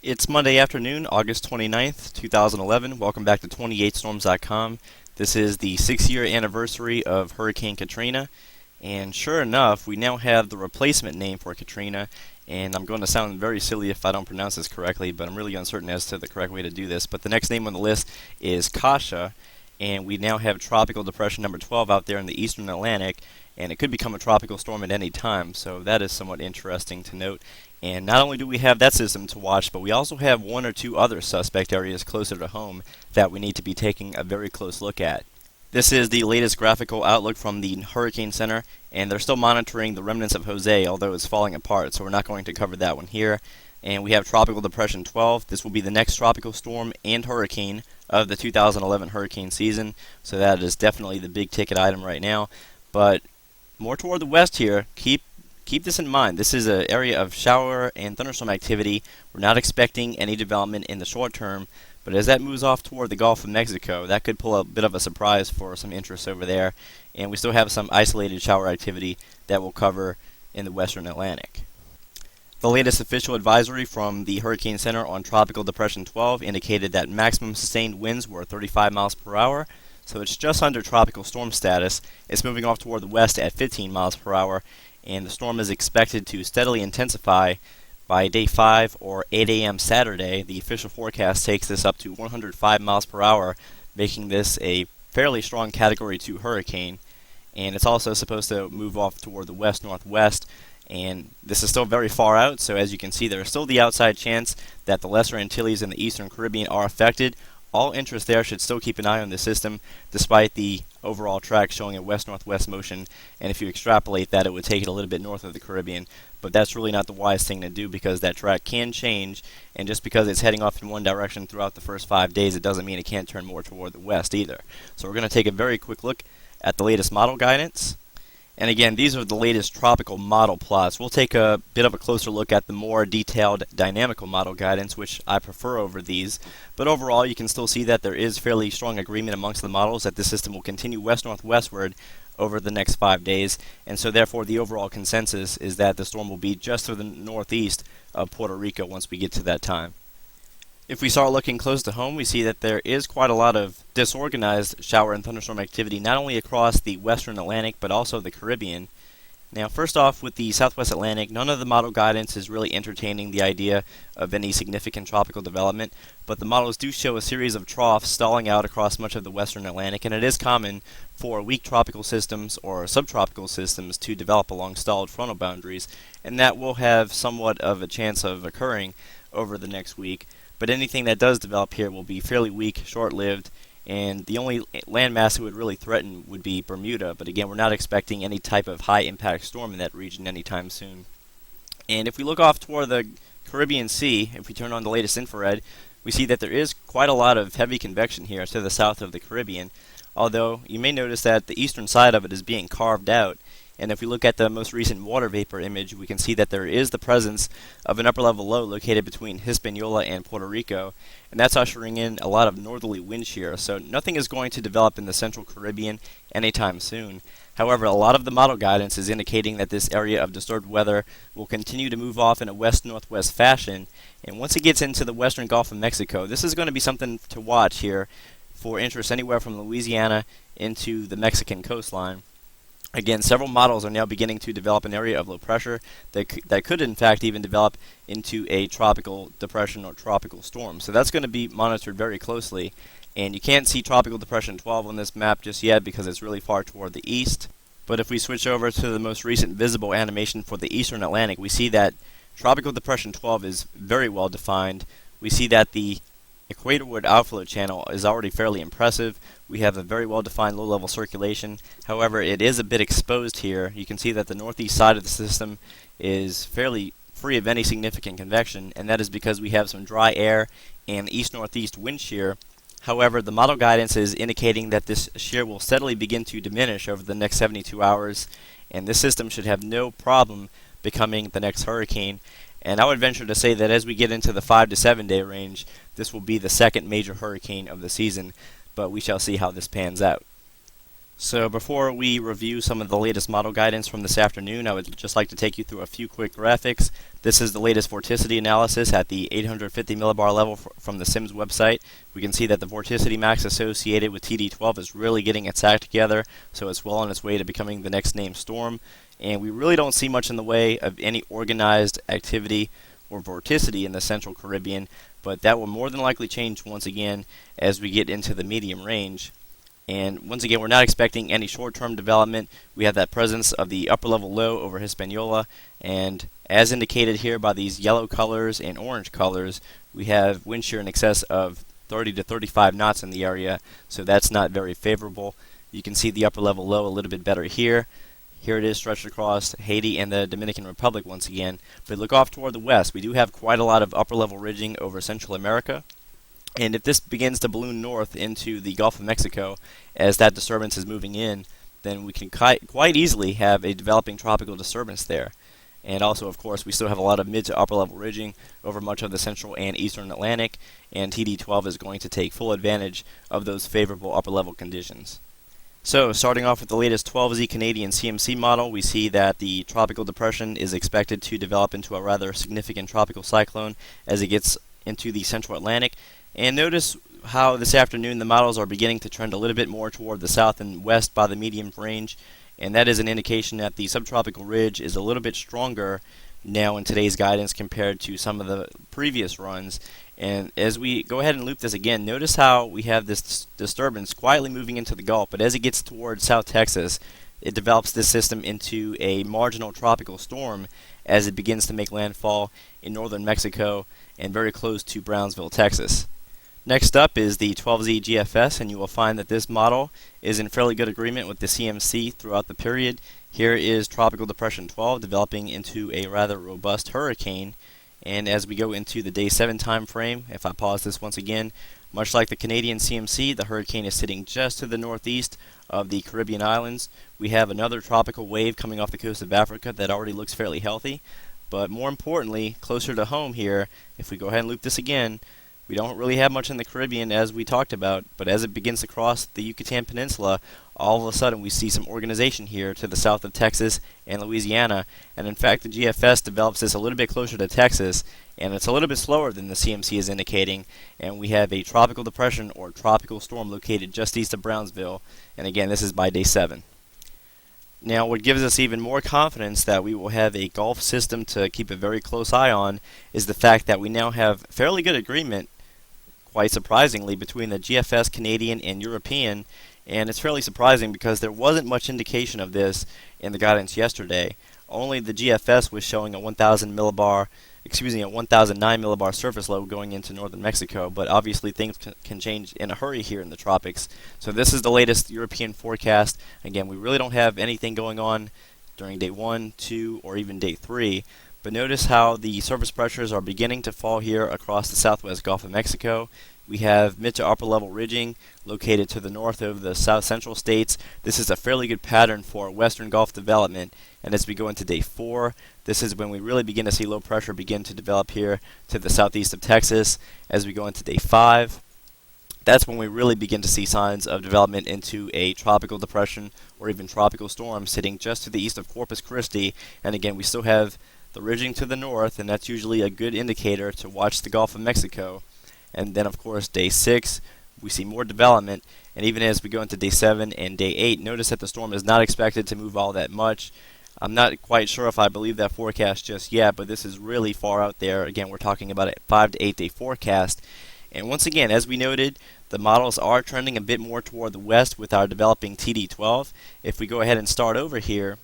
It's Monday afternoon, August 29th, 2011. Welcome back to 28storms.com. This is the 6-year anniversary of Hurricane Katrina, and sure enough, we now have the replacement name for Katrina, and I'm going to sound very silly if I don't pronounce this correctly, but I'm really uncertain as to the correct way to do this. But the next name on the list is Katia, and we now have Tropical Depression number 12 out there in the eastern Atlantic, and it could become a tropical storm at any time, so that is somewhat interesting to note. And not only do we have that system to watch, but we also have one or two other suspect areas closer to home that we need to be taking a very close look at. This is the latest graphical outlook from the Hurricane Center, and they're still monitoring the remnants of Jose, although it's falling apart, so we're not going to cover that one here. And we have Tropical Depression 12. This will be the next tropical storm and hurricane of the 2011 hurricane season, so that is definitely the big ticket item right now. But more toward the west here, keep this in mind. This is an area of shower and thunderstorm activity. We're not expecting any development in the short term, but as that moves off toward the Gulf of Mexico, that could pull a bit of a surprise for some interest over there. And we still have some isolated shower activity that we'll cover in the western Atlantic. The latest official advisory from the Hurricane Center on Tropical Depression 12 indicated that maximum sustained winds were 35 miles per hour, so it's just under tropical storm status. It's moving off toward the west at 15 miles per hour, and the storm is expected to steadily intensify by day 5 or 8 a.m. Saturday. The official forecast takes this up to 105 miles per hour, making this a fairly strong Category 2 hurricane. And it's also supposed to move off toward the west-northwest, and this is still very far out, so as you can see, there is still the outside chance that the Lesser Antilles and the Eastern Caribbean are affected. All interest there should still keep an eye on the system, despite the overall track showing a west-northwest motion, and if you extrapolate that, it would take it a little bit north of the Caribbean, but that's really not the wise thing to do because that track can change, and just because it's heading off in one direction throughout the first 5 days, it doesn't mean it can't turn more toward the west either. So we're going to take a very quick look at the latest model guidance. And again, these are the latest tropical model plots. We'll take a bit of a closer look at the more detailed dynamical model guidance, which I prefer over these. But overall, you can still see that there is fairly strong agreement amongst the models that the system will continue west-northwestward over the next 5 days. And so therefore, the overall consensus is that the storm will be just to the northeast of Puerto Rico once we get to that time. If we start looking close to home, we see that there is quite a lot of disorganized shower and thunderstorm activity, not only across the western Atlantic, but also the Caribbean. Now, first off, with the southwest Atlantic, none of the model guidance is really entertaining the idea of any significant tropical development, but the models do show a series of troughs stalling out across much of the western Atlantic, and it is common for weak tropical systems or subtropical systems to develop along stalled frontal boundaries, and that will have somewhat of a chance of occurring over the next week. But anything that does develop here will be fairly weak, short-lived, and the only landmass it would really threaten would be Bermuda. But again, we're not expecting any type of high-impact storm in that region anytime soon. And if we look off toward the Caribbean Sea, if we turn on the latest infrared, we see that there is quite a lot of heavy convection here to the south of the Caribbean, although you may notice that the eastern side of it is being carved out. And if we look at the most recent water vapor image, we can see that there is the presence of an upper-level low located between Hispaniola and Puerto Rico, and that's ushering in a lot of northerly wind shear, so nothing is going to develop in the central Caribbean anytime soon. However, a lot of the model guidance is indicating that this area of disturbed weather will continue to move off in a west-northwest fashion, and once it gets into the western Gulf of Mexico, this is going to be something to watch here for interest anywhere from Louisiana into the Mexican coastline. Again, several models are now beginning to develop an area of low pressure that could in fact even develop into a tropical depression or tropical storm. So that's going to be monitored very closely. And you can't see Tropical Depression 12 on this map just yet because it's really far toward the east. But if we switch over to the most recent visible animation for the eastern Atlantic, we see that Tropical Depression 12 is very well defined. We see that the equatorward outflow channel is already fairly impressive. We have a very well-defined low-level circulation. However, it is a bit exposed here. You can see that the northeast side of the system is fairly free of any significant convection, and that is because we have some dry air and east-northeast wind shear. However, the model guidance is indicating that this shear will steadily begin to diminish over the next 72 hours, and this system should have no problem becoming the next hurricane. And I would venture to say that as we get into the 5 to 7 day range, this will be the second major hurricane of the season, but we shall see how this pans out. So before we review some of the latest model guidance from this afternoon, I would just like to take you through a few quick graphics. This is the latest vorticity analysis at the 850 millibar level from the SIMS website. We can see that the vorticity max associated with TD12 is really getting its act together, so it's well on its way to becoming the next named storm. And we really don't see much in the way of any organized activity or vorticity in the Central Caribbean, but that will more than likely change once again as we get into the medium range. And once again, we're not expecting any short-term development. We have that presence of the upper level low over Hispaniola, and as indicated here by these yellow colors and orange colors, we have wind shear in excess of 30 to 35 knots in the area, so that's not very favorable. You can see the upper level low a little bit better here. Here it is stretched across Haiti and the Dominican Republic once again. But look off toward the west. We do have quite a lot of upper level ridging over Central America. And if this begins to balloon north into the Gulf of Mexico as that disturbance is moving in, then we can quite easily have a developing tropical disturbance there. And also, of course, we still have a lot of mid to upper level ridging over much of the central and eastern Atlantic, and TD12 is going to take full advantage of those favorable upper level conditions. So, starting off with the latest 12Z Canadian CMC model, we see that the tropical depression is expected to develop into a rather significant tropical cyclone as it gets into the central Atlantic. And notice how this afternoon the models are beginning to trend a little bit more toward the south and west by the medium range, and that is an indication that the subtropical ridge is a little bit stronger now in today's guidance compared to some of the previous runs. And as we go ahead and loop this again, notice how we have this disturbance quietly moving into the Gulf, but as it gets towards South Texas, it develops this system into a marginal tropical storm as it begins to make landfall in northern Mexico and very close to Brownsville, Texas. Next up is the 12Z GFS, and you will find that this model is in fairly good agreement with the CMC throughout the period. Here is Tropical Depression 12 developing into a rather robust hurricane, and as we go into the day 7 time frame, if I pause this once again, much like the Canadian CMC, the hurricane is sitting just to the northeast of the Caribbean islands. We have another tropical wave coming off the coast of Africa that already looks fairly healthy, but more importantly, closer to home here, if we go ahead and loop this again, we don't really have much in the Caribbean as we talked about, but as it begins to cross the Yucatan Peninsula, all of a sudden we see some organization here to the south of Texas and Louisiana, and in fact the GFS develops this a little bit closer to Texas, and it's a little bit slower than the CMC is indicating, and we have a tropical depression or tropical storm located just east of Brownsville, and again this is by day 7. Now, what gives us even more confidence that we will have a Gulf system to keep a very close eye on is the fact that we now have fairly good agreement, quite surprisingly, between the GFS Canadian and European, and it's fairly surprising because there wasn't much indication of this in the guidance yesterday. Only the GFS was showing a 1009 millibar surface low going into northern Mexico, but obviously things can change in a hurry here in the tropics. So this is the latest European forecast. Again, we really don't have anything going on during day 1, 2, or even day 3, but notice how the surface pressures are beginning to fall here across the southwest Gulf of Mexico. We have mid to upper level ridging located to the north of the south central states. This is a fairly good pattern for western Gulf development, and as we go into day 4, this is when we really begin to see low pressure begin to develop here to the southeast of Texas. As we go into day 5, that's when we really begin to see signs of development into a tropical depression or even tropical storm sitting just to the east of Corpus Christi. And again, we still have the ridging to the north, and that's usually a good indicator to watch the Gulf of Mexico. And then, of course, day 6, we see more development. And even as we go into day 7 and day 8, notice that the storm is not expected to move all that much. I'm not quite sure if I believe that forecast just yet, but this is really far out there. Again, we're talking about a 5 to 8 day forecast. And once again, as we noted, the models are trending a bit more toward the west with our developing TD12. If we go ahead and start over here,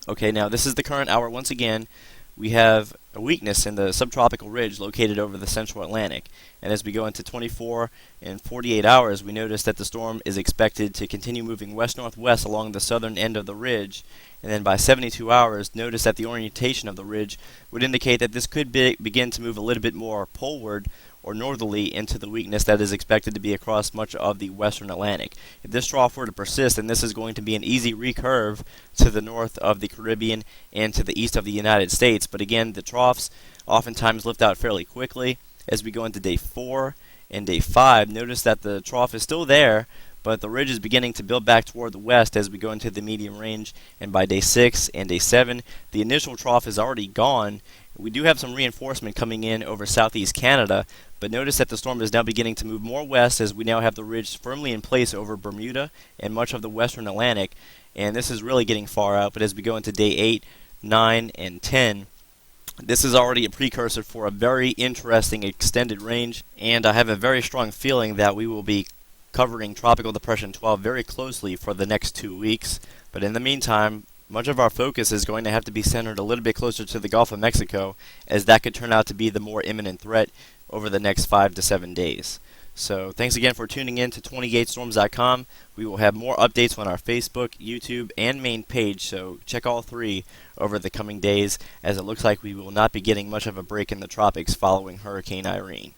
okay, now this is the current hour once again. We have a weakness in the subtropical ridge located over the central Atlantic. And as we go into 24 and 48 hours, we notice that the storm is expected to continue moving west-northwest along the southern end of the ridge. And then by 72 hours, notice that the orientation of the ridge would indicate that this could begin to move a little bit more poleward or northerly into the weakness that is expected to be across much of the western Atlantic. If this trough were to persist, then this is going to be an easy recurve to the north of the Caribbean and to the east of the United States. But again, the troughs oftentimes lift out fairly quickly. As we go into day 4 and day 5, notice that the trough is still there, but the ridge is beginning to build back toward the west as we go into the medium range, and by day 6 and day 7, the initial trough is already gone. We do have some reinforcement coming in over southeast Canada, but notice that the storm is now beginning to move more west as we now have the ridge firmly in place over Bermuda and much of the western Atlantic, and this is really getting far out. But as we go into day 8, 9, and 10, this is already a precursor for a very interesting extended range, and I have a very strong feeling that we will be covering Tropical Depression 12 very closely for the next 2 weeks. But in the meantime, much of our focus is going to have to be centered a little bit closer to the Gulf of Mexico, as that could turn out to be the more imminent threat over the next 5 to 7 days. So thanks again for tuning in to 28storms.com. We will have more updates on our Facebook, YouTube, and main page, so check all three over the coming days, as it looks like we will not be getting much of a break in the tropics following Hurricane Irene.